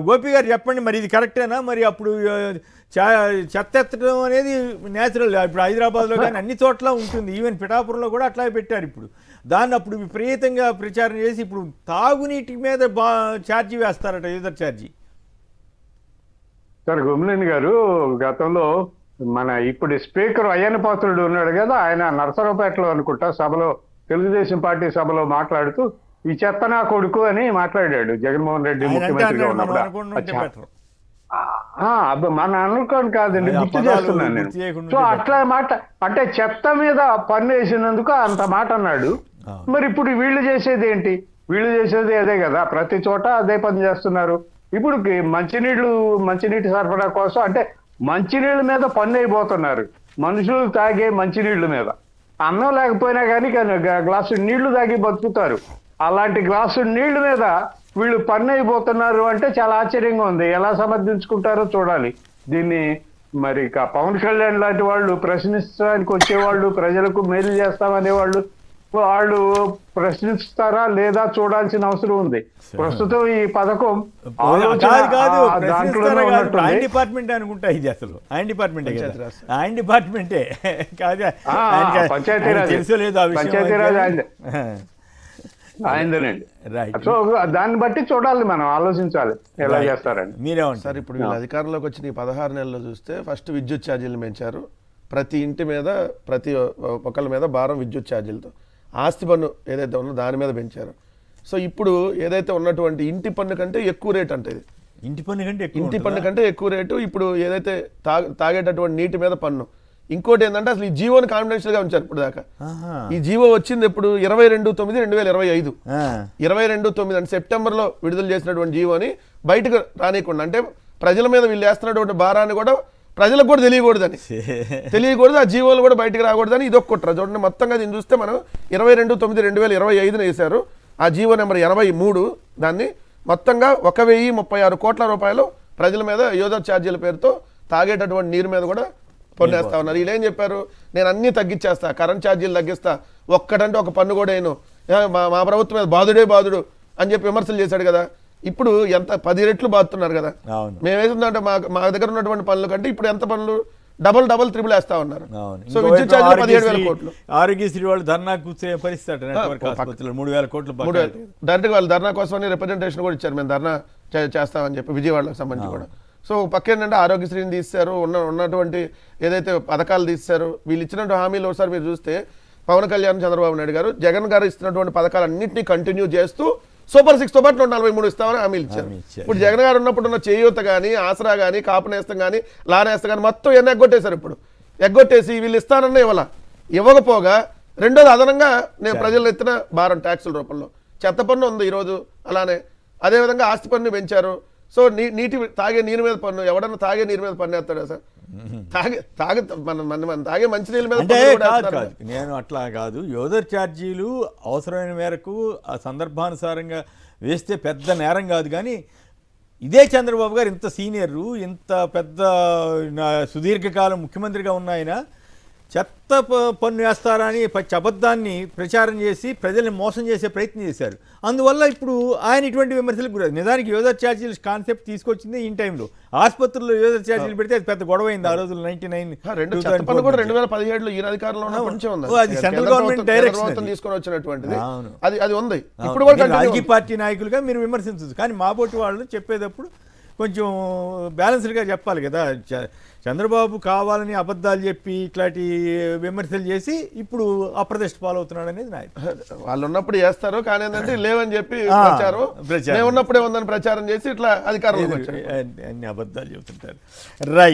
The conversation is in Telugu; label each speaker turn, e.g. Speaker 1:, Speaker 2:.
Speaker 1: గోపి గారు చెప్పండి, మరి ఇది కరెక్టేనా? మరి అప్పుడు చెత్త ఎత్తడం అనేది న్యాచురల్. ఇప్పుడు హైదరాబాద్లో కానీ అన్ని చోట్ల ఉంటుంది, ఈవెన్ పిఠాపురంలో కూడా అట్లాగే పెట్టారు. ఇప్పుడు దాన్ని అప్పుడు విపరీతంగా ప్రచారం చేసి ఇప్పుడు తాగునీటి మీద ఛార్జీ వేస్తారట, user charge.
Speaker 2: Sir Gummineni garu గతంలో మన ఇప్పుడు స్పీకర్ అయ్యన్న పాత్రుడు ఉన్నాడు కదా, ఆయన నరసరావుపేటలో అనుకుంటా సభలో, తెలుగుదేశం పార్టీ సభలో మాట్లాడుతూ ఈ చెత్త నా కొడుకు అని మాట్లాడాడు జగన్మోహన్ రెడ్డి ముఖ్యమంత్రిగా ఉన్నప్పుడు. మన అనుకోని కాదండి, గుర్తు చేస్తున్నాను నేను. సో అట్లా మాట అంటే చెత్త మీద పన్ను వేసినందుకు అంత మాట అన్నాడు. మరి ఇప్పుడు వీళ్ళు చేసేది ఏంటి? వీళ్ళు చేసేది అదే కదా, ప్రతి చోట అదే పని చేస్తున్నారు. ఇప్పుడు మంచినీటి సరఫరా కోసం అంటే మంచినీళ్ళ మీద పన్ను అయిపోతున్నారు, మనుషులు తాగే మంచినీళ్ళ మీద. అన్నం లేకపోయినా కానీ గ్లాసు నీళ్లు తాగి బతుకుతారు. అలాంటి గ్లాసు నీళ్ల మీద వీళ్ళు పన్ను అయిపోతున్నారు అంటే చాలా ఆశ్చర్యంగా ఉంది. ఎలా సమర్థించుకుంటారో చూడాలి దీన్ని. మరి పవన్ కళ్యాణ్ లాంటి వాళ్ళు ప్రశ్నించడానికి వచ్చేవాళ్ళు, ప్రజలకు మేలు చేస్తామనేవాళ్ళు, వాళ్ళు ప్రశ్నిస్తారా లేదా చూడాల్సిన అవసరం ఉంది. ప్రస్తుతం ఈ పథకం
Speaker 1: దాంట్లోనే ఉన్నట్టుంది. డిపార్ట్మెంట్ అనుకుంటా ఇది, అసలు ఆయన డిపార్ట్మెంటే కదా, ఆయన డిపార్ట్మెంటే కాదు,
Speaker 2: పంచాయతీరాజ్ ఆయనదేనండి. సో దాన్ని బట్టి చూడాలి, మనం ఆలోచించాలి ఎలా చేస్తారని.
Speaker 3: మీరేమంటారు సార్? ఇప్పుడు వీళ్ళు అధికారంలోకి వచ్చిన ఈ 16 నెలల్లో చూస్తే ఫస్ట్ విద్యుత్ ఛార్జీలు పెంచారు. ప్రతి ఇంటి మీద, ప్రతి ఒక్కళ్ళ మీద భారం విద్యుత్ ఛార్జీలతో. ఆస్తి పన్ను ఏదైతే ఉందో దాని మీద పెంచారు. సో ఇప్పుడు ఏదైతే ఉన్నటువంటి ఇంటి పన్ను కంటే ఎక్కువ రేట్ అంటే ఇది, ఇంటి పన్ను కంటే ఎక్కువ రేటు ఇప్పుడు ఏదైతే తాగేటటువంటి నీటి మీద పన్ను. ఇంకోటి ఏంటంటే అసలు ఈ జీవోని కాన్ఫిడెన్షియల్ గా ఉంచారు ఇప్పుడు దాకా. ఈ జీవో వచ్చింది ఎప్పుడు 22/9/2025, 22/9 అంటే సెప్టెంబర్ లో విడుదల చేసినటువంటి జీవోని బయటకు రానియకుండా, అంటే ప్రజల మీద వీళ్ళు వేస్తున్నటువంటి భారాన్ని కూడా ప్రజలకు కూడా తెలియకూడదు, ఆ జీవోలు కూడా బయటకు రాకూడదని ఇది ఒక్కట్రా. చూడండి మొత్తంగా దీన్ని చూస్తే మనం 22/9/2025 వేశారు. ఆ జీవో నెంబర్ 83, దాన్ని మొత్తంగా 1036 కోట్ల రూపాయలు ప్రజల మీద యూజర్ ఛార్జీల పేరుతో తాగేటటువంటి నీరు మీద కూడా పన్నేస్తా ఉన్నారు. వీళ్ళు ఏం చెప్పారు, నేను అన్ని తగ్గించేస్తా, కరెంట్ ఛార్జీలు తగ్గిస్తా, ఒక్కటంటే ఒక పన్ను కూడా వేయను, మా ప్రభుత్వం మీద బాధుడు అని చెప్పి విమర్శలు చేశాడు కదా. ఇప్పుడు ఎంత 10 రెట్లు బాదుతున్నారు కదా. మేము వేసిందంటే మా దగ్గర ఉన్నటువంటి పనుల కంటే ఇప్పుడు ఎంత పనులు డబల్ ట్రిపుల్ వేస్తా ఉన్నారు. సో విద్యుత్ ఛార్జీలు 17,000 కోట్లు.
Speaker 1: ఆరోగ్యశ్రీ వాళ్ళు ధర్నా కూర్చే పరిస్థితి, 3,000 కోట్లు
Speaker 3: డైరెక్ట్గా వాళ్ళు ధర్నా కోసమని రిప్రజెంటేషన్ కూడా ఇచ్చారు, మేము ధర్నా చేస్తామని చెప్పి విజయవాడకు సంబంధించి కూడా. సో పక్క ఏంటంటే ఆరోగ్యశ్రీని తీశారు, ఉన్నటువంటి ఏదైతే పథకాలు తీశారు, వీళ్ళు ఇచ్చినటువంటి హామీలు ఒకసారి మీరు చూస్తే పవన్ కళ్యాణ్, చంద్రబాబు నాయుడు గారు, జగన్ గారు ఇస్తున్నటువంటి పథకాలన్నింటినీ కంటిన్యూ చేస్తూ సూపర్ 6తో పాటు 143 ఇస్తామని హామీలు ఇచ్చారు. ఇప్పుడు జగన్ గారు ఉన్నప్పుడు ఉన్న చేయూత కానీ, ఆసరా కానీ, కాపు నేస్తం కానీ, లా నేస్తం కానీ మొత్తం ఎన్ని ఎగ్గొట్టేశారు. ఇప్పుడు ఎగ్గొట్టేసి వీళ్ళు ఇస్తానన్న ఇవ్వకపోగా రెండోది అదనంగా నేను ప్రజలు ఎత్తిన భారం ట్యాక్సుల రూపంలో చెత్త పన్ను ఉంది ఈరోజు. అలానే అదేవిధంగా ఆస్తి పన్ను పెంచారు. సో తాగే నీరు మీద పన్ను, ఎవడన్నా తాగే నీరు మీద పన్ను వేస్తాడా సార్? మన తాగే మంచినీళ్ళ మీద.
Speaker 1: నేను అట్లా కాదు, యూజర్ ఛార్జీలు అవసరమైన మేరకు ఆ సందర్భానుసారంగా వేస్తే పెద్ద నేరం కాదు. కానీ ఇదే చంద్రబాబు గారు ఇంత సీనియరు, ఇంత పెద్ద సుదీర్ఘకాలం ముఖ్యమంత్రిగా ఉన్న ఆయన చెత్త పన్ను వేస్తారా అని అబద్ధాన్ని ప్రచారం చేసి ప్రజల్ని మోసం చేసే ప్రయత్నం చేశారు. అందువల్ల ఇప్పుడు ఆయన ఇటువంటి విమర్శలకు గురదు. నిజానికి యూజర్ ఛార్జీలు కాన్సెప్ట్ తీసుకొచ్చింది ఈ టైంలో. ఆస్పత్రుల్లో యూజర్ ఛార్జీలు పెడితే అది పెద్ద గొడవ అయింది ఆ రోజులు.
Speaker 3: 2017లో ఈ అధికారంలో
Speaker 1: అది సెంట్రల్ గవర్నమెంట్ డైరెక్షన్
Speaker 3: తీసుకొని వచ్చినటువంటిది. అది ఉంది.
Speaker 1: ఇప్పుడు రాజకీయ పార్టీ నాయకులుగా మీరు విమర్శించవచ్చు, కానీ మా పోటీ వాళ్ళు చెప్పేటప్పుడు కొంచెం బ్యాలెన్స్డ్గా చెప్పాలి కదా. చంద్రబాబు కావాలని అబద్ధాలు చెప్పి ఇట్లాంటి విమర్శలు చేసి ఇప్పుడు అప్రదిష్ట పాలవుతున్నాడు అనేది
Speaker 3: వాళ్ళు ఉన్నప్పుడు చేస్తారు, కానీ ఏంటంటే లేవని చెప్పి ప్రచారం ఉన్నప్పుడే ఉందని ప్రచారం చేసి ఇట్లా అధికారంలో
Speaker 1: అన్ని అబద్ధాలు చెబుతుంటారు. రైట్.